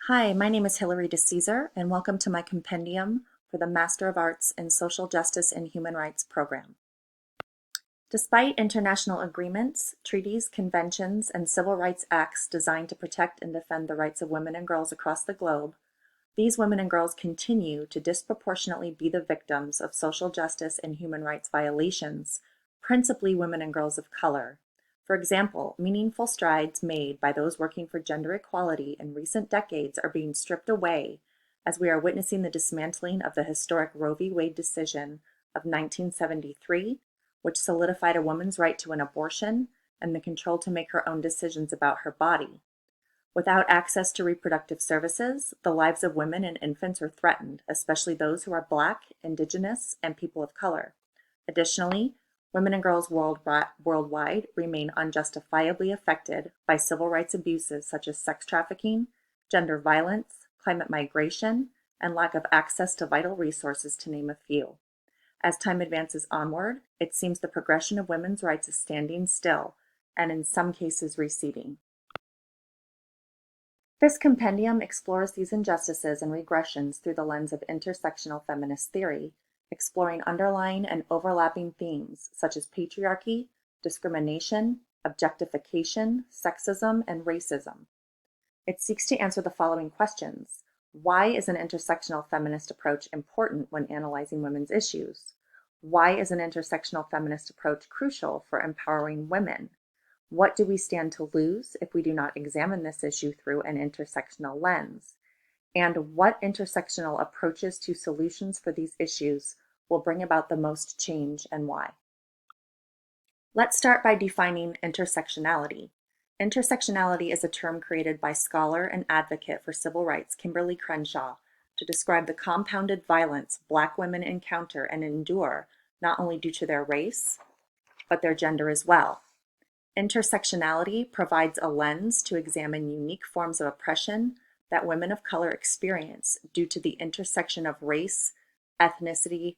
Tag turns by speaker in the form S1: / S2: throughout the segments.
S1: Hi, my name is Hilary DeCesar, and welcome to my compendium for the Master of Arts in Social Justice and Human Rights program. Despite international agreements, treaties, conventions, and civil rights acts designed to protect and defend the rights of women and girls across the globe, these women and girls continue to disproportionately be the victims of social justice and human rights violations, principally women and girls of color. For example, meaningful strides made by those working for gender equality in recent decades are being stripped away as we are witnessing the dismantling of the historic Roe v. Wade decision of 1973, which solidified a woman's right to an abortion and the control to make her own decisions about her body. Without access to reproductive services, the lives of women and infants are threatened, especially those who are Black, Indigenous, and people of color. Additionally, women and girls worldwide remain unjustifiably affected by civil rights abuses such as sex trafficking, gender violence, climate migration, and lack of access to vital resources, to name a few. As time advances onward, it seems the progression of women's rights is standing still, and in some cases receding. This compendium explores these injustices and regressions through the lens of intersectional feminist theory, exploring underlying and overlapping themes such as patriarchy, discrimination, objectification, sexism, and racism. It seeks to answer the following questions. Why is an intersectional feminist approach important when analyzing women's issues? Why is an intersectional feminist approach crucial for empowering women? What do we stand to lose if we do not examine this issue through an intersectional lens? And what intersectional approaches to solutions for these issues will bring about the most change and why? Let's start by defining intersectionality. Intersectionality is a term created by scholar and advocate for civil rights Kimberly Crenshaw to describe the compounded violence Black women encounter and endure not only due to their race, but their gender as well. Intersectionality provides a lens to examine unique forms of oppression that women of color experience due to the intersection of race, ethnicity,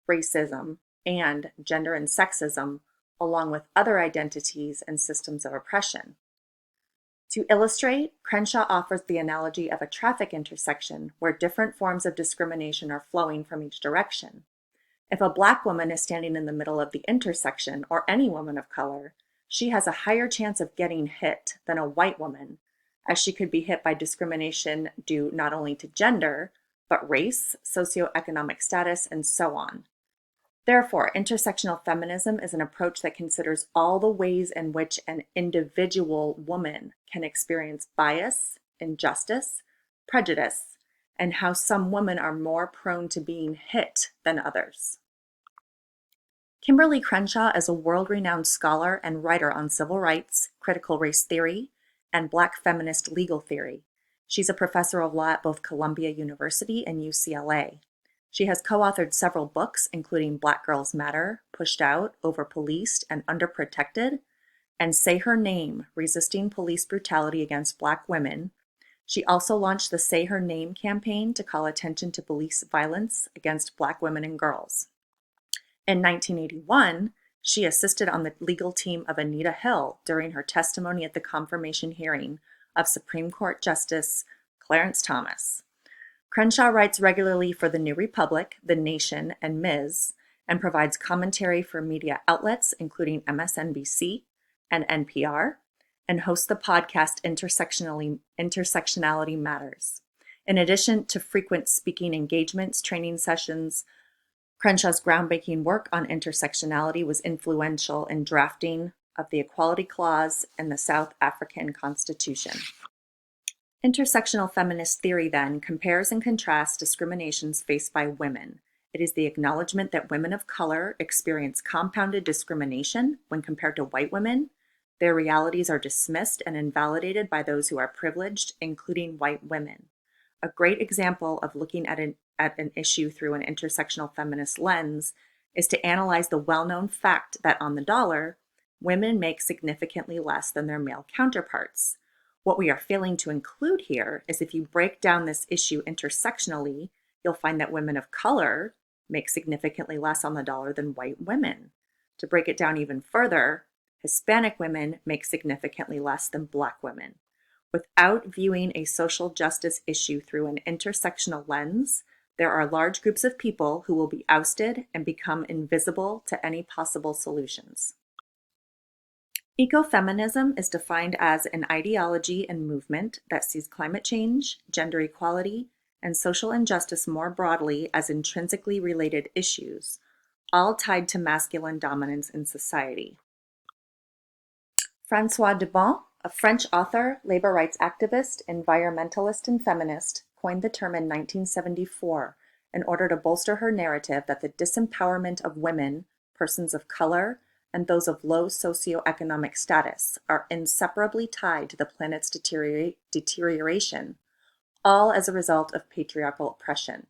S1: racism, and gender and sexism, along with other identities and systems of oppression. To illustrate, Crenshaw offers the analogy of a traffic intersection where different forms of discrimination are flowing from each direction. If a Black woman is standing in the middle of the intersection, or any woman of color, she has a higher chance of getting hit than a white woman, as she could be hit by discrimination due not only to gender, but race, socioeconomic status, and so on. Therefore, intersectional feminism is an approach that considers all the ways in which an individual woman can experience bias, injustice, prejudice, and how some women are more prone to being hit than others. Kimberly Crenshaw is a world-renowned scholar and writer on civil rights, critical race theory, and Black feminist legal theory. She's a professor of law at both Columbia University and UCLA. She has co-authored several books, including Black Girls Matter, Pushed Out, Overpoliced, and Underprotected, and Say Her Name, Resisting Police Brutality Against Black Women. She also launched the Say Her Name campaign to call attention to police violence against Black women and girls. In 1981, she assisted on the legal team of Anita Hill during her testimony at the confirmation hearing of Supreme Court Justice Clarence Thomas. Crenshaw writes regularly for The New Republic, The Nation, and Ms., and provides commentary for media outlets including MSNBC and NPR, and hosts the podcast Intersectionality Matters. In addition to frequent speaking engagements, training sessions, Crenshaw's groundbreaking work on intersectionality was influential in drafting of the Equality Clause in the South African Constitution. Intersectional feminist theory, then, compares and contrasts discriminations faced by women. It is the acknowledgement that women of color experience compounded discrimination when compared to white women. Their realities are dismissed and invalidated by those who are privileged, including white women. A great example of looking at an issue through an intersectional feminist lens is to analyze the well-known fact that on the dollar, women make significantly less than their male counterparts. What we are failing to include here is if you break down this issue intersectionally, you'll find that women of color make significantly less on the dollar than white women. To break it down even further, Hispanic women make significantly less than Black women. Without viewing a social justice issue through an intersectional lens, there are large groups of people who will be ousted and become invisible to any possible solutions. Ecofeminism is defined as an ideology and movement that sees climate change, gender equality, and social injustice more broadly as intrinsically related issues, all tied to masculine dominance in society. François Dubon, a French author, labor rights activist, environmentalist, and feminist, coined the term in 1974 in order to bolster her narrative that the disempowerment of women, persons of color, and those of low socioeconomic status are inseparably tied to the planet's deterioration, all as a result of patriarchal oppression.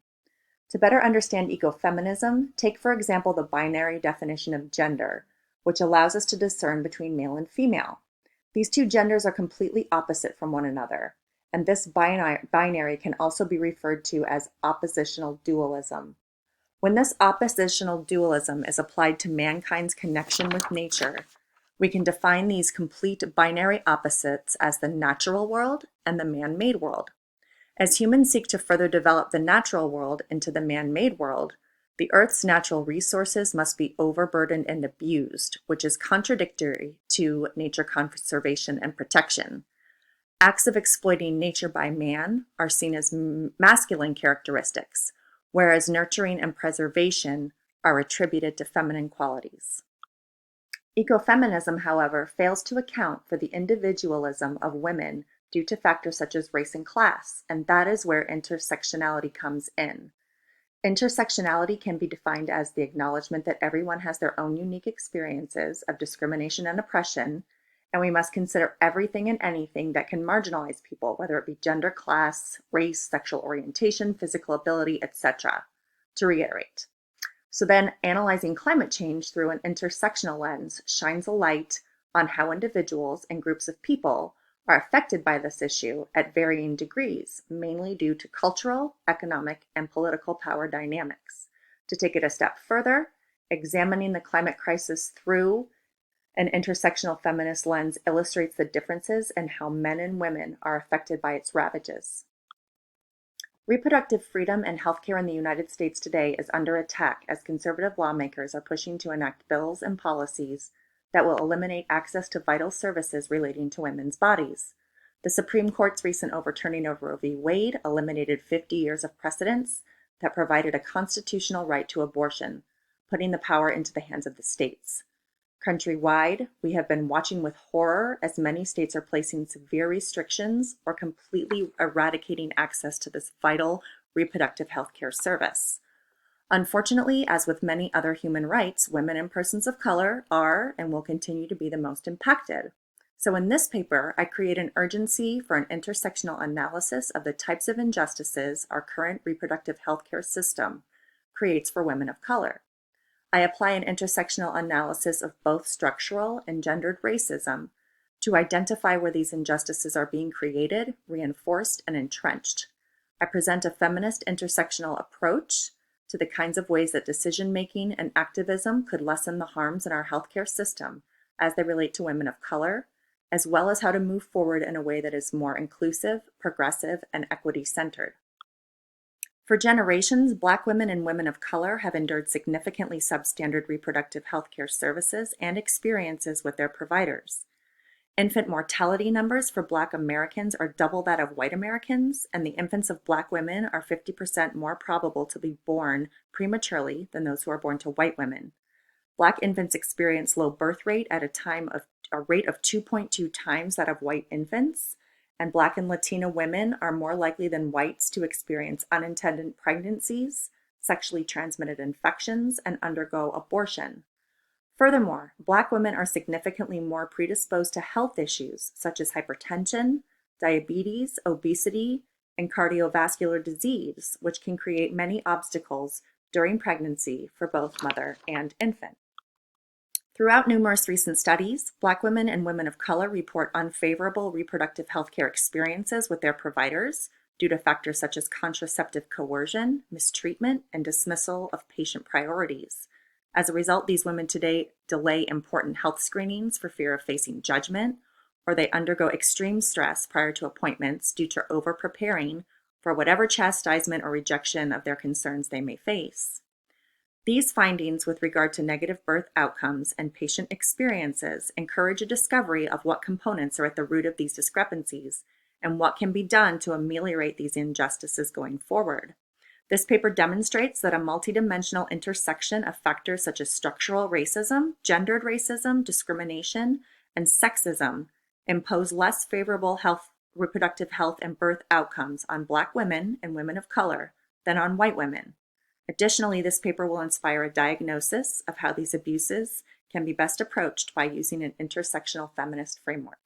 S1: To better understand ecofeminism, take for example the binary definition of gender, which allows us to discern between male and female. These two genders are completely opposite from one another, and this binary can also be referred to as oppositional dualism. When this oppositional dualism is applied to mankind's connection with nature, we can define these complete binary opposites as the natural world and the man-made world. As humans seek to further develop the natural world into the man-made world, the Earth's natural resources must be overburdened and abused, which is contradictory to nature conservation and protection. Acts of exploiting nature by man are seen as masculine characteristics, whereas nurturing and preservation are attributed to feminine qualities. Ecofeminism, however, fails to account for the individualism of women due to factors such as race and class, and that is where intersectionality comes in. Intersectionality can be defined as the acknowledgement that everyone has their own unique experiences of discrimination and oppression, and we must consider everything and anything that can marginalize people, whether it be gender, class, race, sexual orientation, physical ability, etc. To reiterate. So then, analyzing climate change through an intersectional lens shines a light on how individuals and groups of people are affected by this issue at varying degrees, mainly due to cultural, economic, and political power dynamics. To take it a step further, examining the climate crisis through an intersectional feminist lens illustrates the differences in how men and women are affected by its ravages. Reproductive freedom and healthcare in the United States today is under attack as conservative lawmakers are pushing to enact bills and policies that will eliminate access to vital services relating to women's bodies. The Supreme Court's recent overturning of Roe v. Wade eliminated 50 years of precedents that provided a constitutional right to abortion, putting the power into the hands of the states. Countrywide, we have been watching with horror as many states are placing severe restrictions or completely eradicating access to this vital reproductive health care service. Unfortunately, as with many other human rights, women and persons of color are and will continue to be the most impacted. So in this paper, I create an urgency for an intersectional analysis of the types of injustices our current reproductive health care system creates for women of color. I apply an intersectional analysis of both structural and gendered racism to identify where these injustices are being created, reinforced, and entrenched. I present a feminist intersectional approach to the kinds of ways that decision-making and activism could lessen the harms in our healthcare system as they relate to women of color, as well as how to move forward in a way that is more inclusive, progressive, and equity-centered. For generations, Black women and women of color have endured significantly substandard reproductive healthcare services and experiences with their providers. Infant mortality numbers for Black Americans are double that of white Americans, and the infants of Black women are 50% more probable to be born prematurely than those who are born to white women. Black infants experience low birth rate at a rate of 2.2 times that of white infants, and Black and Latina women are more likely than whites to experience unintended pregnancies, sexually transmitted infections, and undergo abortion. Furthermore, Black women are significantly more predisposed to health issues such as hypertension, diabetes, obesity, and cardiovascular disease, which can create many obstacles during pregnancy for both mother and infant. Throughout numerous recent studies, Black women and women of color report unfavorable reproductive health care experiences with their providers due to factors such as contraceptive coercion, mistreatment, and dismissal of patient priorities. As a result, these women today delay important health screenings for fear of facing judgment or they undergo extreme stress prior to appointments due to over-preparing for whatever chastisement or rejection of their concerns they may face. These findings with regard to negative birth outcomes and patient experiences encourage a discovery of what components are at the root of these discrepancies and what can be done to ameliorate these injustices going forward. This paper demonstrates that a multidimensional intersection of factors such as structural racism, gendered racism, discrimination, and sexism impose less favorable reproductive health and birth outcomes on Black women and women of color than on white women. Additionally, this paper will inspire a diagnosis of how these abuses can be best approached by using an intersectional feminist framework.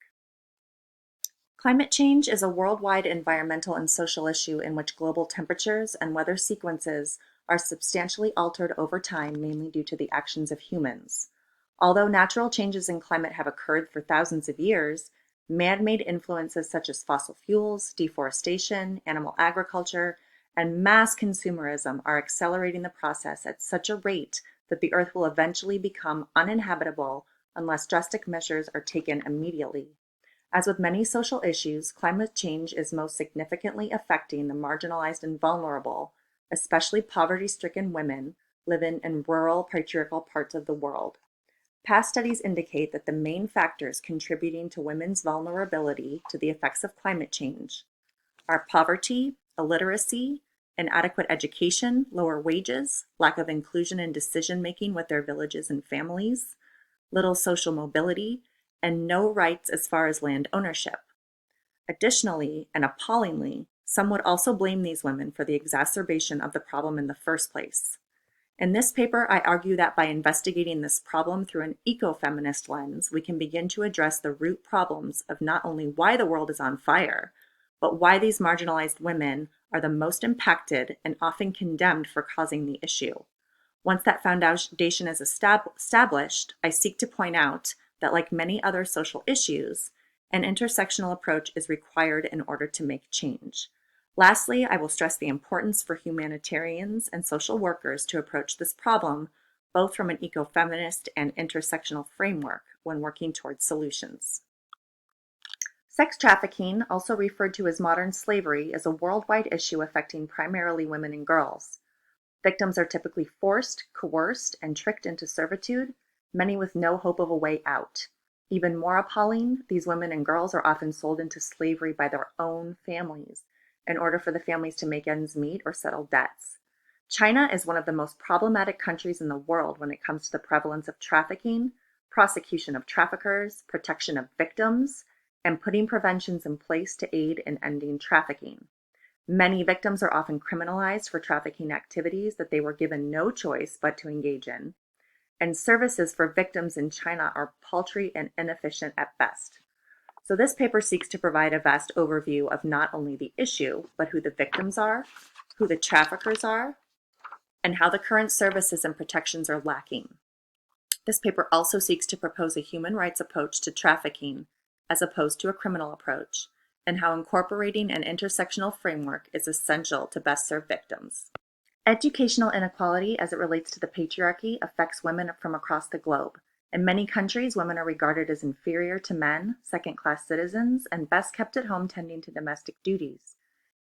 S1: Climate change is a worldwide environmental and social issue in which global temperatures and weather sequences are substantially altered over time, mainly due to the actions of humans. Although natural changes in climate have occurred for thousands of years, man-made influences such as fossil fuels, deforestation, animal agriculture, and mass consumerism are accelerating the process at such a rate that the Earth will eventually become uninhabitable unless drastic measures are taken immediately. As with many social issues, climate change is most significantly affecting the marginalized and vulnerable, especially poverty-stricken women living in rural, patriarchal parts of the world. Past studies indicate that the main factors contributing to women's vulnerability to the effects of climate change are poverty, illiteracy, inadequate education, lower wages, lack of inclusion in decision-making with their villages and families, little social mobility, and no rights as far as land ownership. Additionally, and appallingly, some would also blame these women for the exacerbation of the problem in the first place. In this paper, I argue that by investigating this problem through an ecofeminist lens, we can begin to address the root problems of not only why the world is on fire, but why these marginalized women are the most impacted and often condemned for causing the issue. Once that foundation is established, I seek to point out that, like many other social issues, an intersectional approach is required in order to make change. Lastly, I will stress the importance for humanitarians and social workers to approach this problem both from an ecofeminist and intersectional framework when working towards solutions. Sex trafficking, also referred to as modern slavery, is a worldwide issue affecting primarily women and girls. Victims are typically forced, coerced, and tricked into servitude, many with no hope of a way out. Even more appalling, these women and girls are often sold into slavery by their own families in order for the families to make ends meet or settle debts. China is one of the most problematic countries in the world when it comes to the prevalence of trafficking, prosecution of traffickers, protection of victims, and putting preventions in place to aid in ending trafficking. Many victims are often criminalized for trafficking activities that they were given no choice but to engage in, and services for victims in China are paltry and inefficient at best. So this paper seeks to provide a vast overview of not only the issue, but who the victims are, who the traffickers are, and how the current services and protections are lacking. This paper also seeks to propose a human rights approach to trafficking as opposed to a criminal approach, and how incorporating an intersectional framework is essential to best serve victims. Educational inequality as it relates to the patriarchy affects women from across the globe. In many countries, women are regarded as inferior to men, second-class citizens, and best kept at home tending to domestic duties.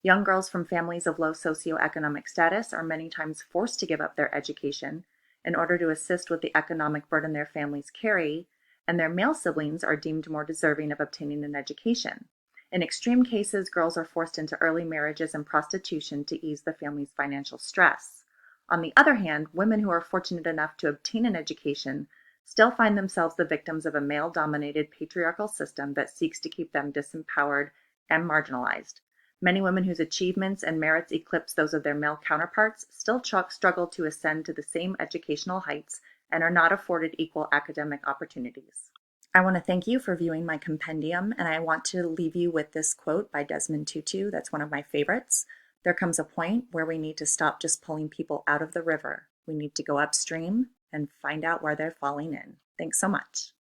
S1: Young girls from families of low socioeconomic status are many times forced to give up their education in order to assist with the economic burden their families carry, and their male siblings are deemed more deserving of obtaining an education. In extreme cases, girls are forced into early marriages and prostitution to ease the family's financial stress. On the other hand, women who are fortunate enough to obtain an education still find themselves the victims of a male-dominated patriarchal system that seeks to keep them disempowered and marginalized. Many women whose achievements and merits eclipse those of their male counterparts still struggle to ascend to the same educational heights and are not afforded equal academic opportunities. I want to thank you for viewing my compendium, and I want to leave you with this quote by Desmond Tutu that's one of my favorites. There comes a point where we need to stop just pulling people out of the river. We need to go upstream and find out where they're falling in. Thanks so much.